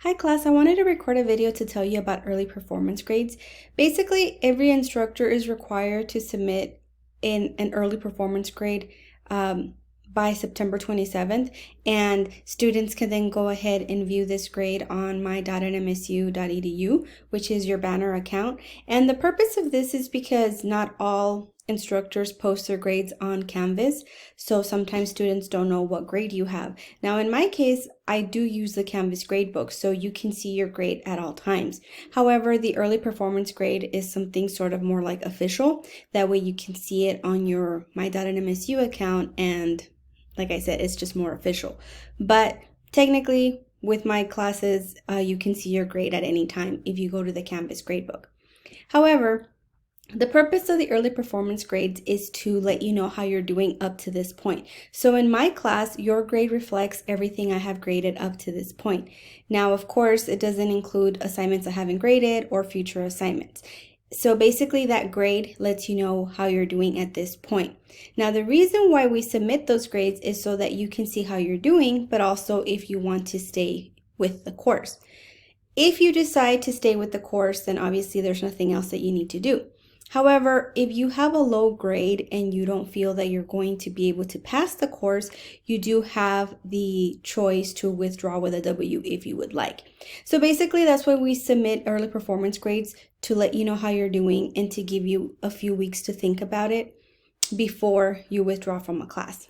Hi class, I wanted to record a video to tell you about early performance grades. Basically, every instructor is required to submit an early performance grade by September 27th, and students can then go ahead and view this grade on my.nmsu.edu, which is your banner account. And the purpose of this is because not all instructors post their grades on Canvas, so sometimes students don't know what grade you have. Now in my case, I do use the Canvas gradebook, so you can see your grade at all times. However, the early performance grade is something sort of more like official. That way you can see it on your my.nmsu account, and like I said, it's just more official. But technically, with my classes, you can see your grade at any time if you go to the Canvas gradebook. However, the purpose of the early performance grades is to let you know how you're doing up to this point. So in my class, your grade reflects everything I have graded up to this point. Now, of course, it doesn't include assignments I haven't graded or future assignments. So basically that grade lets you know how you're doing at this point. Now, the reason why we submit those grades is so that you can see how you're doing, but also if you want to stay with the course. If you decide to stay with the course, then obviously there's nothing else that you need to do. However, if you have a low grade and you don't feel that you're going to be able to pass the course, you do have the choice to withdraw with a W if you would like. So basically, that's why we submit early performance grades, to let you know how you're doing and to give you a few weeks to think about it before you withdraw from a class.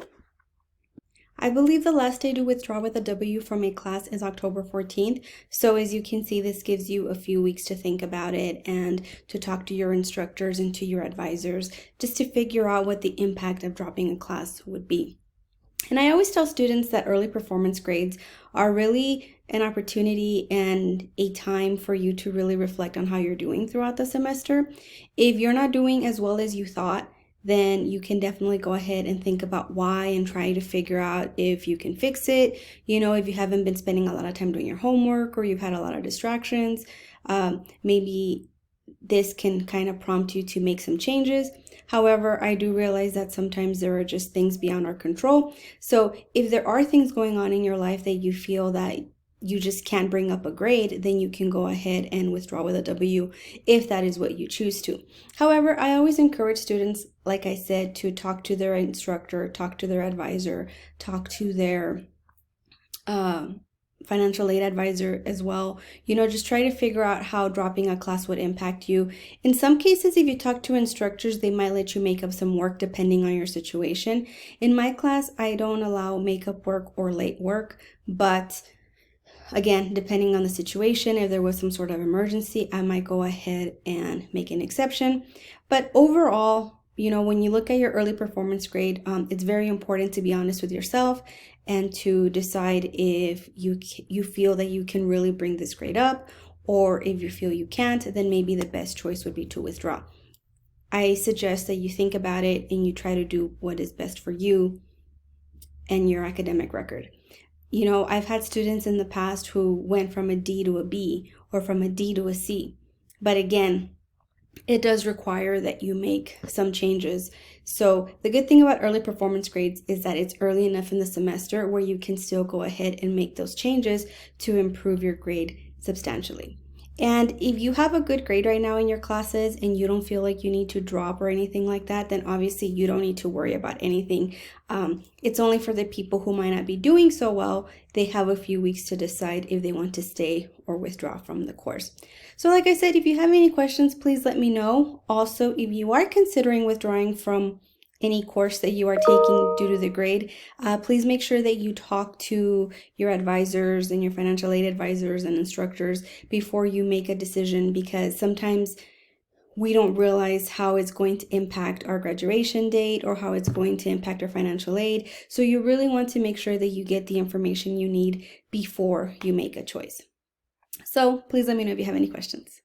I believe the last day to withdraw with a W from a class is October 14th. So as you can see, this gives you a few weeks to think about it and to talk to your instructors and to your advisors just to figure out what the impact of dropping a class would be. And I always tell students that early performance grades are really an opportunity and a time for you to really reflect on how you're doing throughout the semester. If you're not doing as well as you thought, then you can definitely go ahead and think about why and try to figure out if you can fix it. You know, if you haven't been spending a lot of time doing your homework or you've had a lot of distractions, maybe this can kind of prompt you to make some changes. However, I do realize that sometimes there are just things beyond our control. So if there are things going on in your life that you feel that you just can't bring up a grade, then you can go ahead and withdraw with a W if that is what you choose to. However, I always encourage students, like I said, to talk to their instructor, talk to their advisor, talk to their financial aid advisor as well. You know, just try to figure out how dropping a class would impact you. In some cases, if you talk to instructors, they might let you make up some work depending on your situation. In my class, I don't allow makeup work or late work, but again, depending on the situation, if there was some sort of emergency, I might go ahead and make an exception. But overall, you know, when you look at your early performance grade, it's very important to be honest with yourself and to decide if you feel that you can really bring this grade up, or if you feel you can't, then maybe the best choice would be to withdraw. I suggest that you think about it and you try to do what is best for you and your academic record. You know, I've had students in the past who went from a D to a B or from a D to a C. But again, it does require that you make some changes. So the good thing about early performance grades is that it's early enough in the semester where you can still go ahead and make those changes to improve your grade substantially. And if you have a good grade right now in your classes and you don't feel like you need to drop or anything like that, then obviously you don't need to worry about anything. It's only for the people who might not be doing so well. They have a few weeks to decide if they want to stay or withdraw from the course. So like I said, if you have any questions, please let me know. Also, if you are considering withdrawing from any course that you are taking due to the grade, please make sure that you talk to your advisors and your financial aid advisors and instructors before you make a decision, because sometimes we don't realize how it's going to impact our graduation date or how it's going to impact our financial aid. So you really want to make sure that you get the information you need before you make a choice. So please let me know if you have any questions.